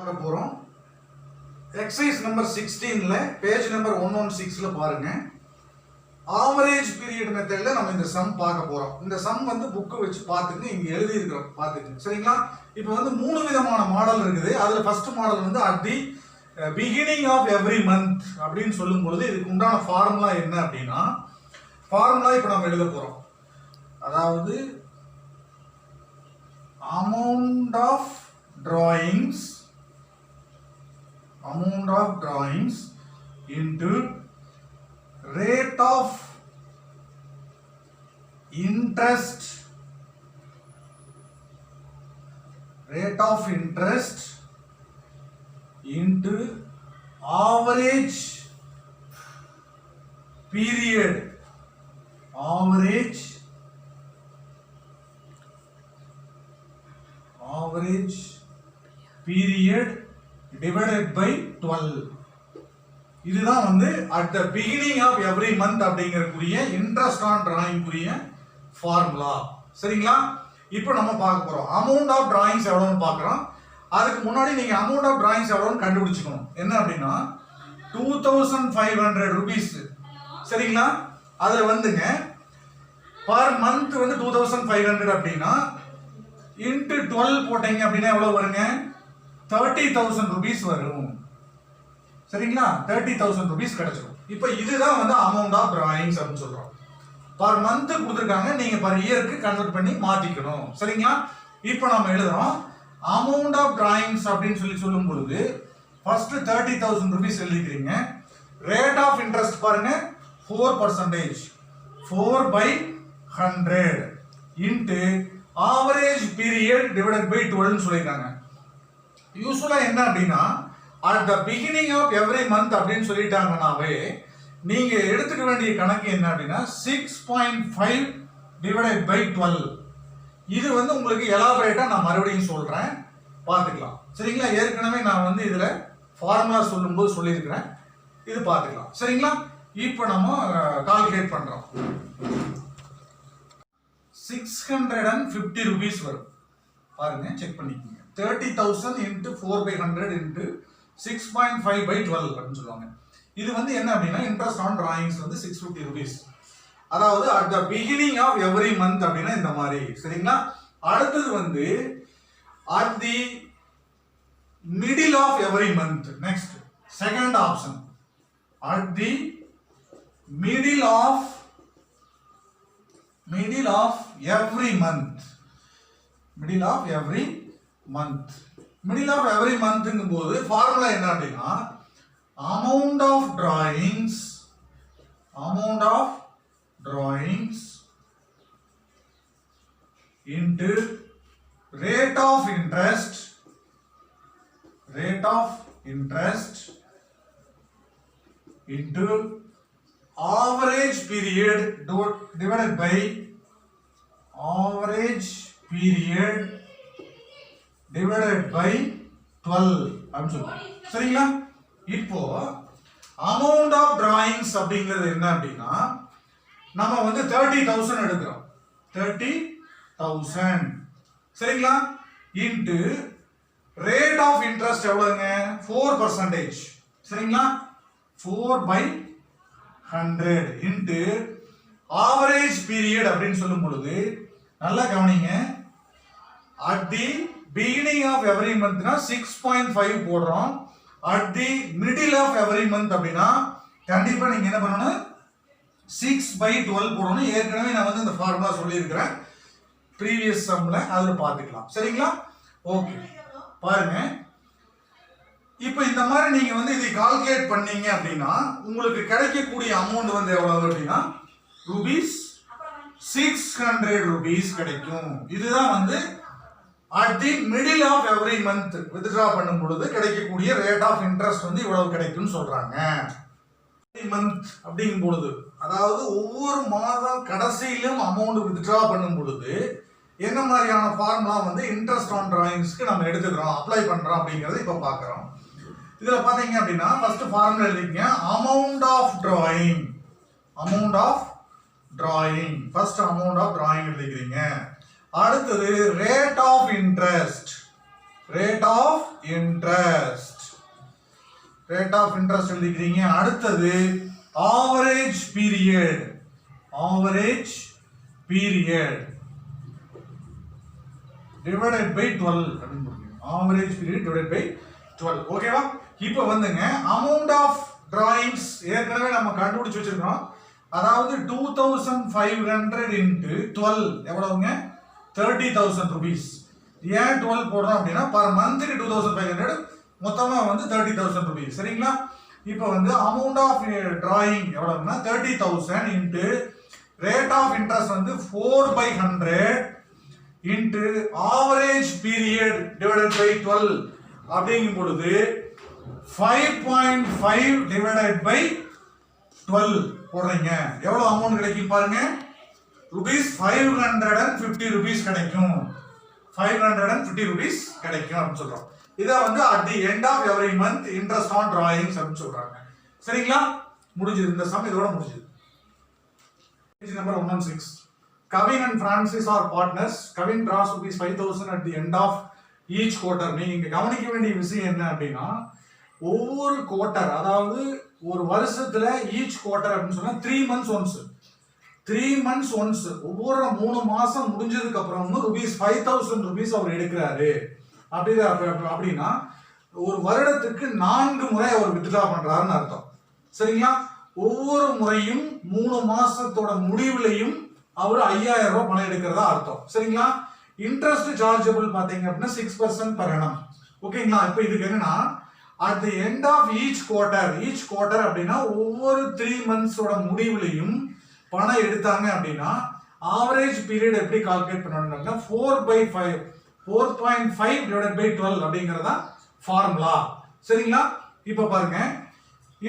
பார்க்க போறோம். Exercise number 16ல page number 116ல பாருங்க. ஆவரேஜ் பீரியட் மெத்தட்ல நம்ம இந்த சம் பார்க்க போறோம். இந்த சம் வந்து புக் வச்சு பார்த்துங்க, இங்க எழுதி இருக்கிறோம் பார்த்துங்க. சரிங்களா? இப்போ வந்து மூணு விதமான மாடல் இருக்குது. அதுல ஃபர்ஸ்ட் மாடல் வந்து at the beginning of every month அப்படின்னு சொல்லும் பொழுது இதுக்கு உண்டான ஃபார்முலா என்ன அப்படின்னா, ஃபார்முலா இப்போ நம்ம எழுத போறோம். அதாவது amount of drawings into rate of interest into average period divided by 12. இதுதான் வந்து at the beginning of every month அப்படிங்கறதுக்குரிய இன்ட்ரஸ்ட் ஆன் டிராயிங் குரிய ஃபார்முலா. சரிங்களா? இப்போ நம்ம பார்க்க போறோம். அமௌண்ட் ஆஃப் டிராயிங்ஸ் எவ்வளவுன்னு பார்க்கறோம். அதுக்கு முன்னாடி நீங்க அமௌண்ட் ஆஃப் டிராயிங்ஸ் எவ்வளவுன்னு கண்டுபிடிச்சுக்கணும். என்ன அப்படின்னா 2500 rupees. சரிங்களா? அதுல வந்துங்க per month வந்து 2500 அப்படின்னா into 12 போட்டீங்க அப்படின்னா எவ்வளவு வருங்க? 30,000 rupees வரும். சரிங்களா? 30,000 rupees கிடைச்சிரும். இப்போ இதுதான் வந்து அமௌண்ட் ஆஃப் டிராயிங்ஸ் அப்படின்னு சொல்றோம். பர் மந்த் கொடுத்துருக்காங்க, நீங்க பர் இயருக்கு கன்வெர்ட் பண்ணி மாத்திக்கணும். சரிங்களா? இப்போ நம்ம எழுதுறோம் அமௌண்ட் ஆஃப் டிராயிங்ஸ் அப்படின்னு சொல்லும் பொழுது ஃபர்ஸ்ட் 30,000 rupees எழுதிக்கிறீங்க. ரேட் ஆஃப் இன்ட்ரெஸ்ட் பாருங்க 4%, 4/100 into average period divided by 12 சொல்லிருக்காங்க. யூசுவலா என்ன அப்படின்னா at the beginning of every month அப்படின்னு சொல்லிட்டாங்கனாவே நீங்க எடுத்துக்க வேண்டிய கணக்கு என்ன அப்படின்னா 6.5 divided by 12. இது வந்து உங்களுக்கு எலாபரேட்டா நான் மறுபடியும் சொல்றேன், பார்த்துக்கலாம். சரிங்களா? ஏற்கனவே நான் வந்து இதுல ஃபார்முலா சொல்லும்போது சொல்லியிருக்கிறேன், இது பார்த்துக்கலாம். சரிங்களா? இப்போ நம்ம கால்குலேட் பண்றோம். 650 rupees வரும். பாருங்க, செக் பண்ணிக்கோங்க. 30,000 into 4/100 into 6.5/12 அப்படின்னு சொல்லுவாங்க. இது வந்து என்ன அப்படின்னா இன்ட்ரெஸ்ட் ஆன் டிராயிங்ஸ் வந்து 650 rupees. அதாவது at the beginning of every month அப்படின்னா இந்த மாதிரி. சரிங்களா? அடுத்தது வந்து at the middle of every month. next second option at the middle of every month. middle of every monthங்கும் போது ஃபார்முலா என்ன அப்படின்னா amount of drawings into rate of interest into average period divided by divided by 12 அப்படின்னு சொல்லுவோம். சரிங்களா? இப்போ amount of drawings அப்படிங்கிறது என்ன அப்படின்னா நம்ம வந்து 30,000 எடுக்கிறோம். 30,000. சரிங்களா? into rate of interest எவ்வளவுங்க? 4%. சரிங்களா? 4/100 into average period அப்படின்னு சொல்லும் பொழுது நல்லா கவனிங்க. at the beginning of every month னா 6.5 போடுறோம். at the middle of every month அப்படின்னா கண்டிப்பா நீங்க என்ன பண்ணணும்? 6/12 போடணும். ஏற்கனவே நான் வந்து இந்த ஃபார்முலா சொல்லியிருக்கிறேன் ப்ரீவியஸ் சம்ல, அதுல பார்த்துக்கலாம். சரிங்களா? ஓகே, பாருங்க. இப்போ இந்த மாதிரி நீங்க வந்து இதை கால்குலேட் பண்ணீங்க அப்படின்னா உங்களுக்கு கிடைக்கக்கூடிய அமௌண்ட் வந்து எவ்வளவு அப்படின்னா ₹600 கிடைக்கும். இதுதான் வந்து at the middle of every month withdraw பண்ணும் பொழுது கிடைக்கக்கூடிய ரேட் ஆஃப் இன்ட்ரெஸ்ட் வந்து இவ்வளவு கிடைக்கும்னு சொல்றாங்க. மந்த் அப்படிங்கும் பொழுது அதாவது ஒவ்வொரு மாதம் கடைசியிலும் அமௌண்ட் withdraw பண்ணும் பொழுது என்ன மாதிரியான ஃபார்முலா வந்து இன்ட்ரெஸ்ட் ஆன் டிராயிங்ஸ்க்கு நம்ம எடுத்துக்கிறோம், அப்ளை பண்றோம் அப்படிங்கறத இப்ப பார்க்கறோம். இதுல பாத்தீங்க அப்படின்னா ஃபர்ஸ்ட் ஃபார்முலா எழுதிக்கங்க. Amount of drawing first amount of drawing எழுதிக்கிறீங்க. அடுத்தது rate of interest rate of interest. Rate of interest எழுதிக்கிறீங்க. அடுத்தது average period. Average period divided by 12 அப்படின்னு போடுங்க. Average period divided by 12. ஓகேவா? இப்போ வந்துங்க amount of drawings ஏற்கனவே நம்ம கண்டுபிடிச்சு வச்சிருக்கோம். அதாவது 2500 into 12 எவ்வளவுங்க? 30,000 rupees. ஏன் 12 போடுறோம் அப்படின்னா per month 2500 மொத்தமா வந்து 30,000 rupees. சரிங்களா? இப்போ வந்து amount of drawing எவ்வளவுன்னா 30,000 into rate of interest வந்து 4/100 into average period divided by 12 அப்படிங்கும் பொழுது 5.5 divided by 12 போடுறீங்க. எவ்வளவு அமௌண்ட் கிடைக்கும் பாருங்க. rupees 550 rupees கிடைக்கும். 550 rupees கிடைக்கும் அப்படின்னு சொல்றோம். இத வந்து at the end of every month interest on drawings அப்படின்னு சொல்றாங்க. சரிங்களா? முடிஞ்சது. இந்த சம் இதோட முடிஞ்சது. Page number 116. Kevin and Francis are partners. Kevin draws rupees 5,000 at the end of each quarter. நீங்க இங்க கவனிக்க வேண்டிய விஷயம் என்ன அப்படின்னா ஒவ்வொரு குவார்ட்டர், அதாவது ஒரு வருஷத்துல ஈச் குவார்ட்டர் அப்படின்னு சொன்னா 3 months once. 3 months once ஒவ்வொரு 3 மாசம் முடிஞ்சதுக்கு அப்புறம் rupees 5,000 rupees அவர் எடுக்கிறாரு. அப்படின்னா ஒரு வருடத்துக்கு 4 முறை அவர் வித்ட்ரா பண்றாருன்னு அர்த்தம். சரிங்களா? ஒவ்வொரு முறையும் 3 மாசத்தோட முடிவுலையும் அவர் 5,000 ரூபாய் பணம் எடுக்கிறதா அர்த்தம். சரிங்களா? இன்ட்ரெஸ்ட் சார்ஜபிள் பாத்தீங்க அப்படின்னா 6% per annum. ஓகேங்களா? இப்போ இதுக்கு என்னன்னா at the end of each quarter அப்படின்னா ஒவ்வொரு 3 months ஓட முடிவுலையும் பணம் எடுத்தாங்க அப்படின்னா ஆவரேஜ் பீரியட் எப்படி கால்குலேட் பண்ணணும்னா 4.5 divided by 12 அப்படிங்கறதா ஃபார்முலா. சரிங்களா? இப்போ பாருங்க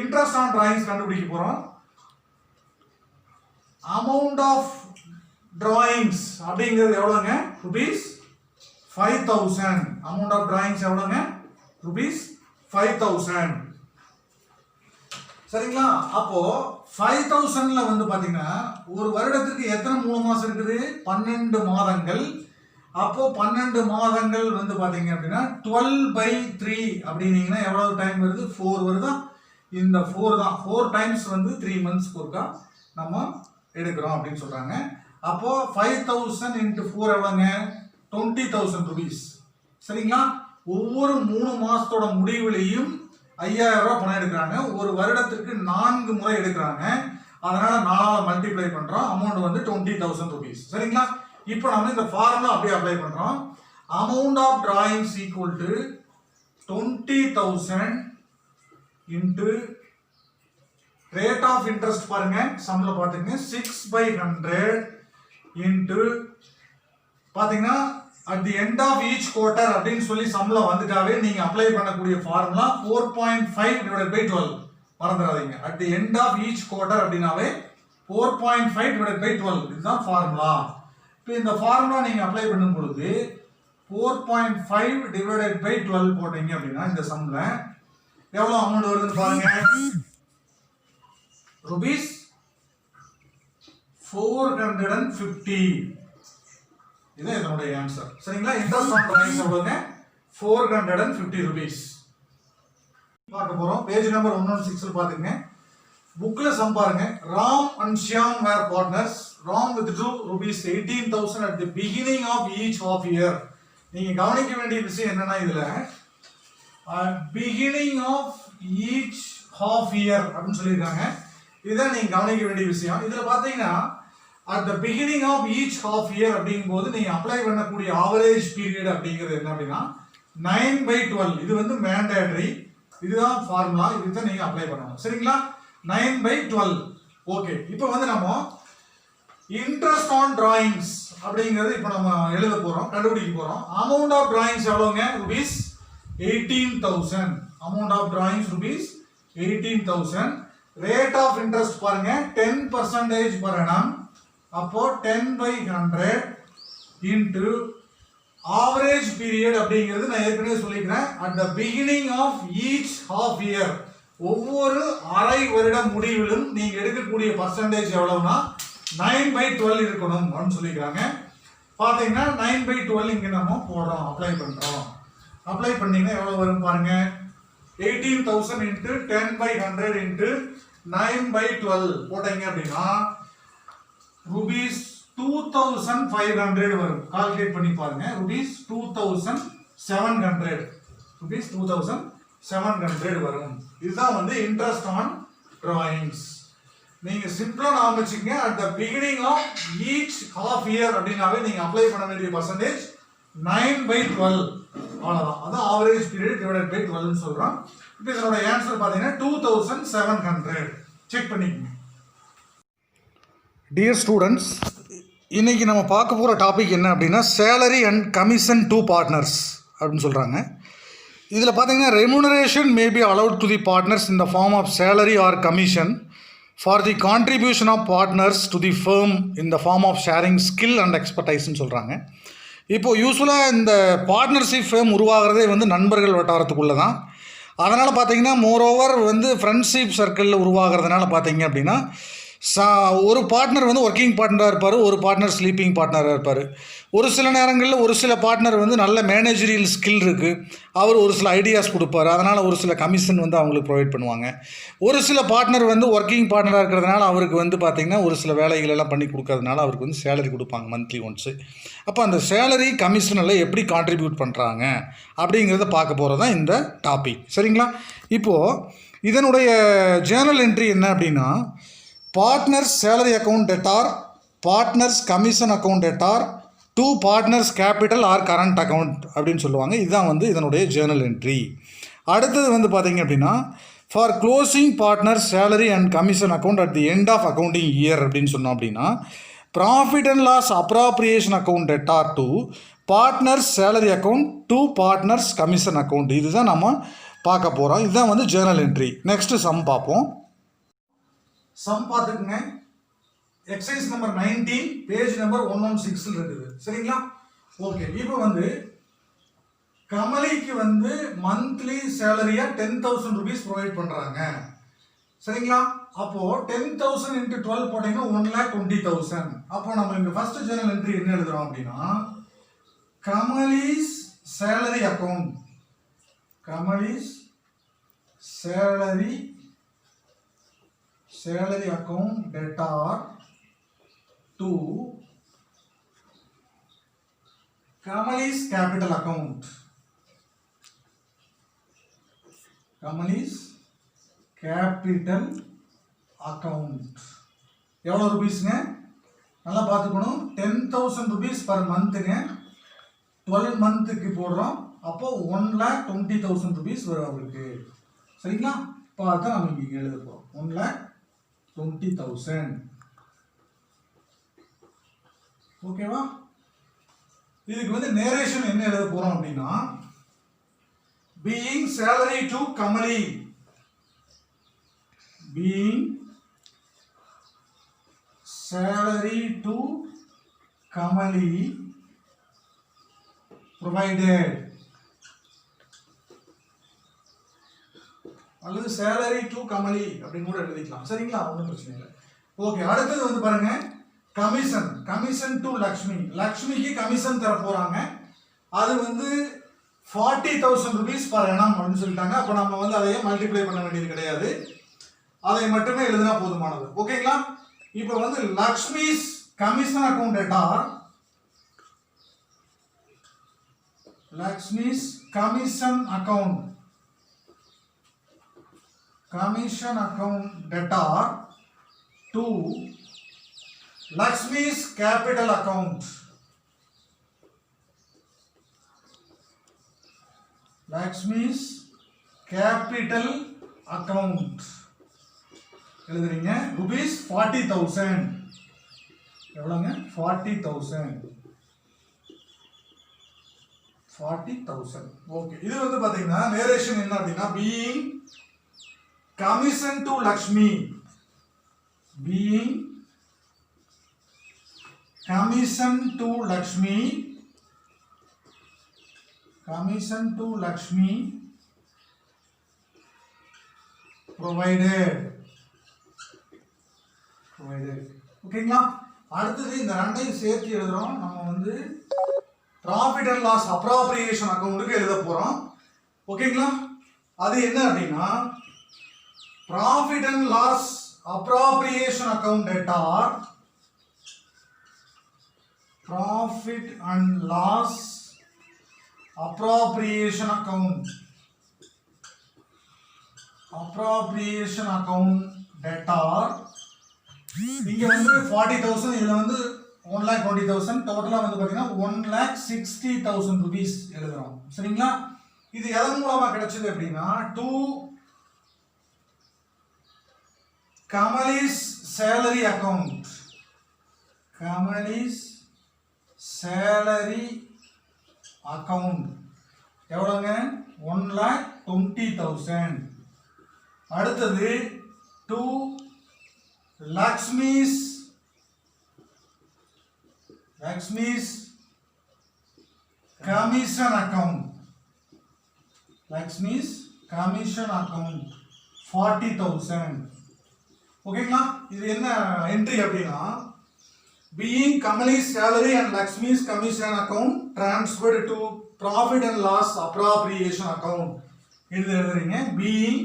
இன்ட்ரெஸ்ட் ஆன் டிராயிங்ஸ் கண்டுபிடிக்க போறோம். amount of drawings அப்படிங்கிறது எவ்வளவுங்க? rupees 5,000. amount of drawings எவ்வளவுங்க? rupees 5,000. சரிங்களா? அப்போ 5,000ல வந்து பாத்தீங்கன்னா ஒரு வருடத்துக்கு எத்தனை 3 மாசம் இருக்குது? 12 மாதங்கள். அப்போ 12 மாதங்கள் வந்து பாத்தீங்க அப்படின்னா 12/3 அப்படின்னீங்கன்னா எவ்வளவு டைம் வருது? 4 வருதா? இந்த 4 தான் 4 times வந்து 3 months ஒருக்கா நம்ம எடுக்கிறோம் அப்படின்னு சொல்றாங்க. அப்போ 5,000 into 4 எவ்வளவுங்க? 20,000 rupees. சரிங்களா? ஒவ்வொரு 3 மாசத்தோட முடிவுலையும் 5,000 ரூபாய் பணம் எடுக்கிறாங்க. ஒரு வருடத்திற்கு 4 முறை எடுக்கிறாங்க. அதனால 4ஆல மல்டிப்ளை பண்றோம். அமௌண்ட் வந்து 20,000 rupees. சரிங்களா? இப்போ நம்ம இந்த ஃபார்முலா அப்படியே அப்ளை பண்றோம். amount of drawings equal to 20,000 into rate of interest பாருங்க சம்ல பாத்தீங்க 6/100 into பாத்தீங்கன்னா at the end of each quarter அப்படின்னு சொல்லி சம்ல வந்துட்டாவே நீங்க அப்ளை பண்ணக்கூடிய ஃபார்முலா 4.5 divided by 12 மறந்துடாதீங்க. at the end of each quarter அப்படினாவே 4.5 divided by 12 இதுதான் ஃபார்முலா. இப்போ இந்த ஃபார்முலா நீங்க அப்ளை பண்ணும் பொழுது 4.5 divided by 12 போட்டீங்க அப்படின்னா இந்த சம்ல எவ்வளவு அமௌண்ட் வருதுன்னு பாருங்க. rupees 450. இதுதான் இதனுடைய ஆன்சர். சரிங்களா? இன்ட்ரெஸ்ட் ஆன் டிராயிங்ஸ் எவ்வளவுங்க? 450 rupees. பார்க்க போறோம். பேஜ் நம்பர் 116ல பாத்துங்க. புக்ல சம் பாருங்க. Ram and Shyam were partners. Ram withdrew rupees 18,000 at the beginning of each half year. நீங்க கவனிக்க வேண்டிய விஷயம் என்னன்னா இதுல beginning of each half year அப்படின்னு சொல்லியிருக்காங்க. இதுதான் நீங்க கவனிக்க வேண்டிய விஷயம். இதுல பாத்தீங்கன்னா at the beginning of each half year அப்படிங்கும்போது நீங்க அப்ளை பண்ணக்கூடிய ஆவரேஜ் பீரியட் அப்படிங்கிறது என்ன அப்படின்னா 9/12. இது வந்து மேண்டேட்டரி. இதுதான் ஃபார்முலா. இதுதான் நீங்க அப்ளை பண்ணணும். சரிங்களா? 9/12. ஓகே. இப்போ வந்து நம்ம இன்ட்ரெஸ்ட் ஆன் டிராயிங்ஸ் அப்படிங்கிறது இப்போ நம்ம எழுத போறோம், கண்டுபிடிக்க போறோம். அமௌண்ட் ஆஃப் டிராயிங்ஸ் எவ்வளவுங்க? rupees 18,000. Amount of drawings rupees 18,000. Rate of interest பாருங்க 10% per annum. அப்போ 10/100 into ஆவரேஜ் பீரியட் அப்படிங்கிறது நான் ஏற்கனவே சொல்லிக்கிறேன். at the beginning of each half year ஒவ்வொரு அரை வருட முடிவிலும் நீங்க எடுக்கக்கூடிய பர்சன்டேஜ் எவ்வளவுனா 9/12 இருக்கணும் அப்படின்னு சொல்லிக்கிறாங்க. பாத்தீங்கன்னா 9/12 இங்க நம்ம போடுறோம், அப்ளை பண்றோம். அப்ளை பண்ணீங்கன்னா எவ்வளவு வரும் பாருங்க. 18,000 into 10/100 into 9/12 போட்டீங்க அப்படின்னா rupees 2,500 வரும். கால்குலேட் பண்ணி பாருங்க. rupees 2,700 வரும். இதுதான் வந்து இன்ட்ரெஸ்ட் ஆன் டிராயிங்ஸ். நீங்க சிம்பிளா ஞாபகம் வச்சுக்கங்க. At the beginning of each half year அப்படின்னாவே நீங்க அப்ளை பண்ண வேண்டிய பர்சன்டேஜ் 9/12 அவ்வளவுதான். அதான் ஆவரேஜ் பீரியட் டிவைடட் பை 12 சொல்றோம். இப்போ இதனோட ஆன்சர் பாத்தீங்கன்னா 2,700. செக் பண்ணிக்கங்க. டியர் ஸ்டூடெண்ட்ஸ், இன்னைக்கு நம்ம பார்க்க போகிற டாபிக் என்ன அப்படின்னா salary and commission to partners அப்படின்னு சொல்கிறாங்க. இதில் பார்த்தீங்கன்னா remuneration may be allowed to the partners in the form of salary or commission for the contribution of partners to the firm in the form of sharing skill and எக்ஸ்பர்டைஸ்ன்னு சொல்கிறாங்க. இப்போது யூஸ்வலாக இந்த partnership fame உருவாகிறதே வந்து நண்பர்கள் வட்டாரத்துக்குள்ளே தான். அதனால் பார்த்தீங்கன்னா மோரோவர் வந்து ஃப்ரெண்ட்ஷிப் சர்க்கிளில் உருவாகிறதுனால பார்த்தீங்க அப்படின்னா ஒரு பார்ட்னர் வந்து ஒர்க்கிங் பார்ட்னராக இருப்பார், ஒரு பார்ட்னர் ஸ்லீப்பிங் பார்ட்னராக இருப்பார். ஒரு சில நேரங்களில் ஒரு சில பார்ட்னர் வந்து நல்ல மேனேஜரியல் ஸ்கில் இருக்குது, அவர் ஒரு சில ஐடியாஸ் கொடுப்பார், அதனால் ஒரு சில கமிஷன் வந்து அவங்களுக்கு ப்ரொவைட் பண்ணுவாங்க. ஒரு சில பார்ட்னர் வந்து ஒர்க்கிங் பார்ட்னராக இருக்கிறதுனால அவருக்கு வந்து பார்த்திங்கன்னா ஒரு சில வேலைகள் எல்லாம் பண்ணி கொடுக்கறதுனால அவருக்கு வந்து சேலரி கொடுப்பாங்க மந்த்லி ஒன்ஸு. அப்போ அந்த சேலரி கமிஷன் எல்லாம் எப்படி கான்ட்ரிபியூட் பண்ணுறாங்க அப்படிங்கிறத பார்க்க போகிறது தான் இந்த டாபிக். சரிங்களா? இப்போது இதனுடைய ஜேர்னல் என்ட்ரி என்ன அப்படின்னா partners salary account debtor, partners commission account debtor, to partners capital or current account அப்படின்னு சொல்லுவாங்க. இதுதான் வந்து இதனுடைய ஜேர்னல் என்ட்ரி. அடுத்தது வந்து பார்த்தீங்க அப்படின்னா for closing partners salary and commission account at the end of accounting year அப்படின்னு சொன்னோம் அப்படின்னா profit and loss appropriation account debtor to partners salary account, to partners commission account. இதுதான் நம்ம பார்க்க போகிறோம். இதுதான் வந்து ஜேர்னல் என்ட்ரி. நெக்ஸ்ட்டு சம் பார்ப்போம். சம் பார்த்துக்குங்க. எக்ஸசைஸ் நம்பர் 19 பேஜ் நம்பர் 116 இருக்குது. சரிங்களா? ஓகே. இப்போ வந்து கமலிக்கு வந்து மந்த்லி சேலரியா 10,000 rupees ப்ரொவைட் பண்றாங்க. சரிங்களா? அப்போ 10,000 into 12 போட்டீங்கன்னா 1,20,000. அப்போ நம்ம இந்த ஃபர்ஸ்ட் ஜேர்னல் என்ட்ரி என்ன எழுதுறோம் அப்படின்னா Kamali's salary account, Kamali's salary account debtor to Kamali's capital account, Kamali's capital account எவ்வளோ ரூபீஸ்ங்க? நல்லா பார்த்துக்கணும். 10,000 rupees per monthங்க. 12 மந்த்துக்கு போடுறோம். அப்போ 1,20,000 rupees வரும் அவருக்கு. சரிங்களா? பார்த்தா நம்ம இங்கே எழுத போகிறோம் 1,20,000. ஓகேவா? இதுக்கு வந்து நேரேஷன் என்ன எழுத போறோம் அப்படின்னா being salary to Kamali, being salary to Kamali provided அல்லது சேலரி டு கமலி அப்படின்னு கூட எழுதிக்கலாம். சரிங்களா? ஒன்றும் பிரச்சனை இல்லை. ஓகே. அடுத்தது வந்து பாருங்க கமிஷன், கமிஷன் டு லக்ஷ்மி. லக்ஷ்மிக்கு கமிஷன் தர போறாங்க. அது வந்து 40,000 rupees per annum அப்படின்னு சொல்லிட்டாங்க. அப்போ நம்ம வந்து அதையே மல்டிப்ளை பண்ண வேண்டியது கிடையாது, அதை மட்டுமே எழுதினா போதுமானது. ஓகேங்களா? இப்போ வந்து Lakshmi's commission account debtor, Lakshmi's commission account, commission account debtor to Lakshmi's capital account, Lakshmi's capital account எழுதுறீங்க rupees 40,000. எவ்வளவுங்க? 40,000. ஓகே. இது வந்து பாத்தீங்கன்னா நேரேஷன் என்ன அப்படின்னா being commission to Lakshmi, being commission to Lakshmi, commission to Lakshmi provided. ஓகேங்களா? அடுத்தது இந்த ரெண்டையும் சேர்த்து எழுதுறோம். நம்ம வந்து ப்ராஃபிட் அண்ட் லாஸ் அப்ராப்ரியேஷன் அக்கௌண்ட்டுக்கு எழுத போறோம். ஓகேங்களா? அது என்ன அப்படின்னா profit and loss appropriation account debtor profit and loss appropriation account debtor இங்க வந்து 40,000 இதுல வந்து 1,20,000 டோட்டலா வந்து பாத்தீங்கன்னா 1,60,000 rupees எழுதுறோம். சரிங்களா? இது எதன் மூலமா கிடைச்சது அப்படின்னா to Kamali's salary account. Kamali's salary account எவ்வளவுங்க 1,20,000. அடுத்தது to Lakshmi's commission account. Lakshmi's commission account 40,000. ஓகேங்களா? இது என்ன என்ட்ரி அப்படின்னா being Kamali's salary and Lakshmi's commission account transferred to profit and loss appropriation account. இது எழுதுறீங்க being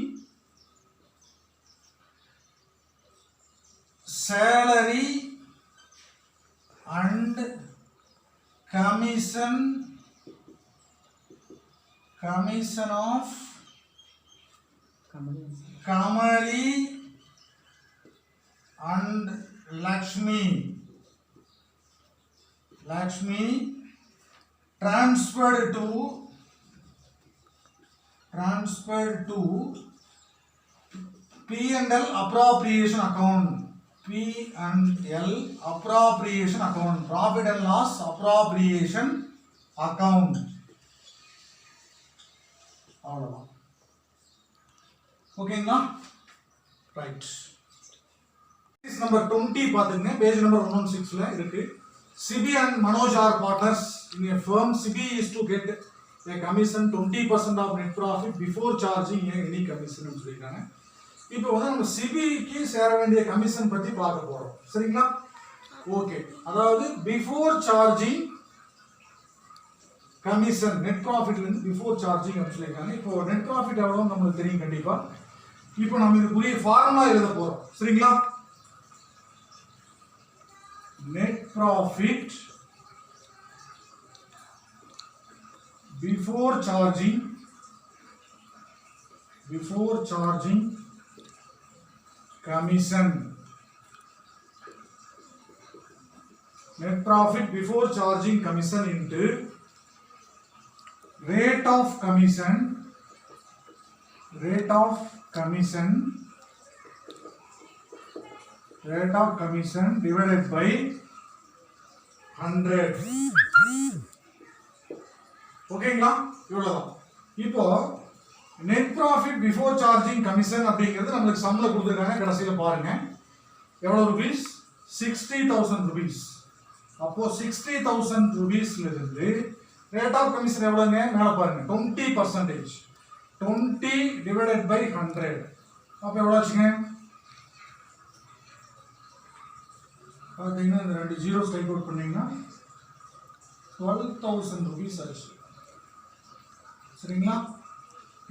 salary and commission of Kamali and Lakshmi transferred to P&L appropriation account. P&L appropriation account, profit and loss appropriation account. அவ்வளவுதான். ஓகேங்களா? Right. Page number 20 பாத்துங்க. Page number 116ல இருக்கு. Sibi and Manoj are partners in a firm. Sibi is to get a commission 20% of net profit before charging any commission னு சொல்லிருக்காங்க. இப்போ வந்து நம்ம சிபிக்கு சேர வேண்டிய கமிஷன் பத்தி பார்க்க போறோம். சரிங்களா? ஓகே. அதாவது பிஃபோர் சார்ஜிங் கமிஷன் நெட் ப்ராஃபிட்ல இருந்து பிஃபோர் சார்ஜிங் அப்படி சொல்லிருக்காங்க. இப்போ நெட் ப்ராஃபிட் எவ்வளவு நமக்கு தெரியும் கண்டிப்பா. இப்போ நம்ம இதுக்குரிய ஃபார்முலா எழுத போறோம். சரிங்களா? net profit before charging commission. Net profit before charging commission into rate of commission divided by 100. ஓகேங்களா? இவ்வளவுதான். இப்போ net profit before charging commission அப்படிங்கிறது நமக்கு சம்ல கொடுத்திருக்காங்க. கடைசில பாருங்க எவ்வளவு ரூபீஸ் 60,000 rupees. அப்போ 60,000 rupeesல இருந்து ரேட் ஆஃப் கமிஷன் எவ்வளவுங்க மேல பாருங்க 20%. 20 divided by 100 அப்ப எவ்வளவு ஆச்சுங்க? பாத்தீங்கன்னா இந்த ரெண்டு ஜீரோ ஸ்ட்ரைக் அவுட் பண்ணீங்கன்னா 12,000 rupees ஆச்சு. சரிங்களா?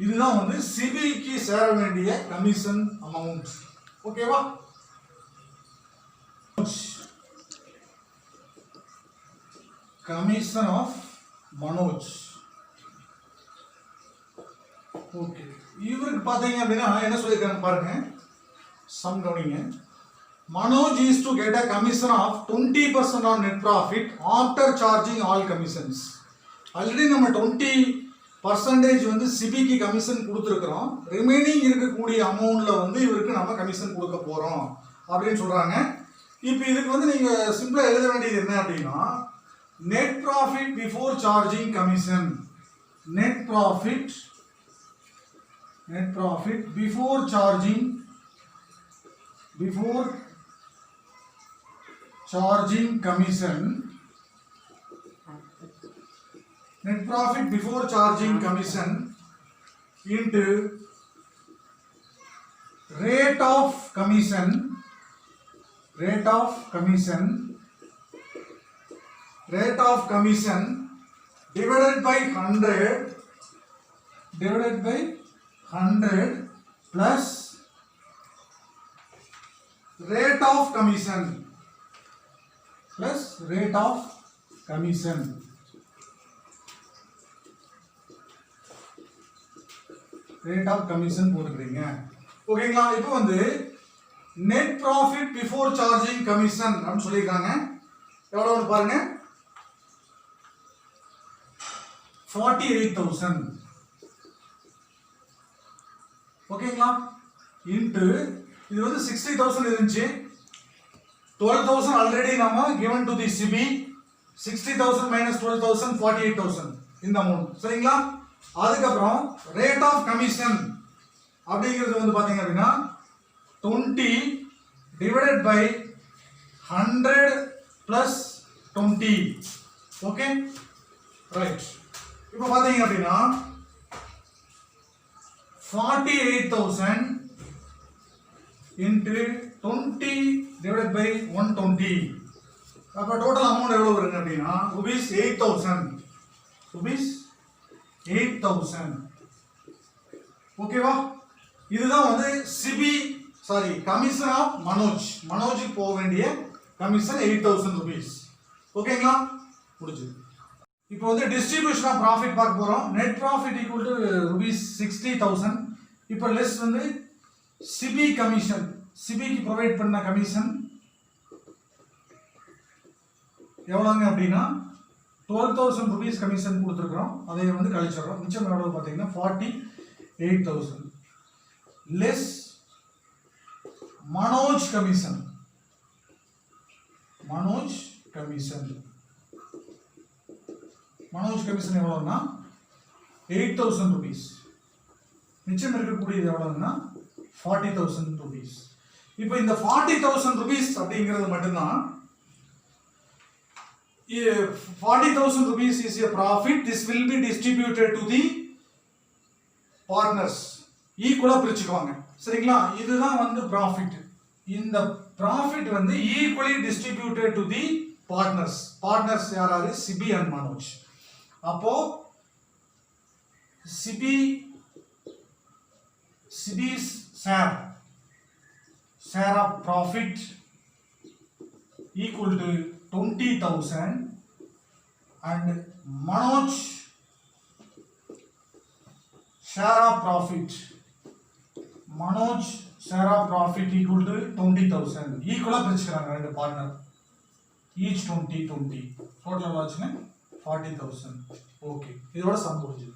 இதுதான் வந்து சிபிக்கு சேர வேண்டிய கமிஷன் அமௌண்ட். ஓகேவா? Commission of Manoj. ஓகே. இவருக்கு பாத்தீங்க அப்படின்னா என்ன சொல்லிருக்காங்க பாருங்க. சம் கவனிங்க. Manoj is to get a commission of 20% on net profit after charging all commissions. Already நம்ம 20% வந்து சிபிக்கு கமிஷன் கொடுத்துருக்கிறோம். ரிமைனிங் இருக்கக்கூடிய அமௌண்ட்ல வந்து இவருக்கு நம்ம கமிஷன் கொடுக்க போறோம் அப்படின்னு சொல்றாங்க. இப்போ இதுக்கு வந்து நீங்க சிம்பிளா எழுத வேண்டியது என்ன அப்படின்னா net profit before charging commission. Net profit before charging commission. Net profit before charging commission into rate of commission divided by 100 plus rate of commission போட்டுக்கிறீங்க. ஓகேங்களா? இப்போ வந்து net profit before charging commission அப்படின்னு சொல்லியிருக்காங்க. எவ்வளவு பாருங்க, 48,000. ஓகேங்களா? இன்டு இது வந்து 60,000 இருந்துச்சு. 12,000 ஆல்ரெடி நாம given to the CB. 60,000 minus 12,000 48,000 இந்த அமௌண்ட். சரிங்களா? அதுக்கப்புறம் ரேட் ஆஃப் கமிஷன் அப்படிங்கிறது வந்து பாத்தீங்க அப்படின்னா 20 divided by 100 plus 20. Okay right. இப்போ பாத்தீங்க அப்படின்னா 48,000 into 20 divided by 120. அப்ப டோட்டல் அமௌண்ட் எவ்வளவு வருங்க அப்படின்னா rupees 8,000. ஓகேவா? இதுதான் வந்து கமிஷன் ஆஃப் மனோஜுக்கு போக வேண்டிய கமிஷன் 8,000 rupees. ஓகேங்களா? முடிஞ்சது. இப்போ வந்து டிஸ்ட்ரிபியூஷன் ஆஃப் ப்ராஃபிட் பார்க்க போறோம். Net profit equal to rupees 60,000. இப்போ லெஸ் வந்து சிபி கமிஷன், சிபிக்கு ப்ரொவைட் பண்ண கமிஷன் எவ்வளோங்க அப்படின்னா 12,000 rupees கமிஷன் கொடுத்துருக்குறோம். அதை வந்து கழிச்சிடுறோம். மிச்சம் எவ்வளவு பார்த்தீங்கன்னா 48,000 லெஸ் மனோஜ் கமிஷன் எவ்வளவுன்னா 8,000 rupees. மிச்சம் இருக்கக்கூடியது எவ்வளவுன்னா 40,000 rupees. இப்போ இந்த 40,000 rupees அப்படிங்கிறது மட்டும்தான் 40,000 rupees is a profit. This will be distributed to the partners. ஈக்குவலா பிரிச்சுக்குவாங்க. சரிங்களா? இதுதான் வந்து ப்ராஃபிட். இந்த ப்ராஃபிட் வந்து equally distributed to the partners. Partners யாராரு? சிபி அண்ட் மனோஜ். அப்போ சிபி's share of profit equal to 20,000 and Manoj share of profit equal to 20,000. ஈக்குவலா பிரிச்சுக்கிறாங்க ரெண்டு பார்ட்னர். each 20 total எவ்வளவு ஆச்சுங்க 40,000. ஓகே, இதோட சம் முடிஞ்சது.